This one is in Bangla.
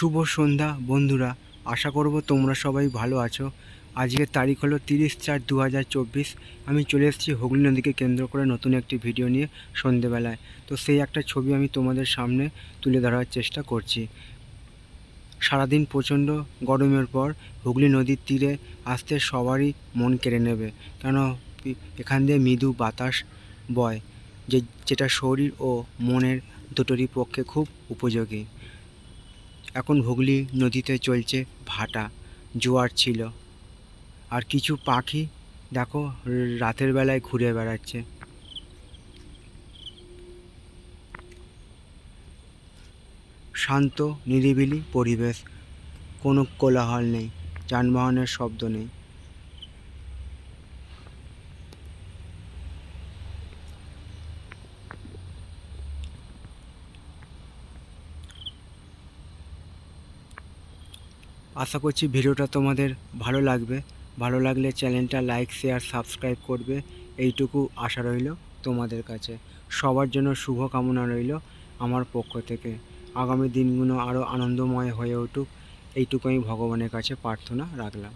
শুভ সন্ধ্যা বন্ধুরা, আশা করব তোমরা সবাই ভালো আছো। আজকের তারিখ হলো 30/4/2024। আমি চলে এসেছি হুগলি নদীকে কেন্দ্র করে নতুন একটি ভিডিও নিয়ে সন্ধেবেলায়। তো সেই একটা ছবি আমি তোমাদের সামনে তুলে ধরার চেষ্টা করছি। সারাদিন প্রচণ্ড গরমের পর হুগলি নদীর তীরে আসতে সবারই মন কেড়ে নেবে, কেন এখান দিয়ে মৃদু বাতাস বয়, যেটা শরীর ও মনের দুটোরই পক্ষে খুব উপযোগী। এখন হুগলি নদীতে চলছে ভাটা, জোয়ার ছিল, আর কিছু পাখি দেখো রাতের বেলায় ঘুরে বেড়াচ্ছে। শান্ত নিরিবিলি পরিবেশ, কোনো কোলাহল নেই, যানবাহনের শব্দ নেই। আশা করছি ভিডিওটা তোমাদের ভালো লাগবে। ভালো লাগলে চ্যানেলটা লাইক, শেয়ার, সাবস্ক্রাইব করবে, এইটুকু আশা রইল তোমাদের কাছে। সবার জন্য শুভ কামনা রইল আমার পক্ষ থেকে। আগামী দিনগুলো আরও আনন্দময় হয়ে উঠুক, এইটুকু আমি ভগবানের কাছে প্রার্থনা রাখলাম।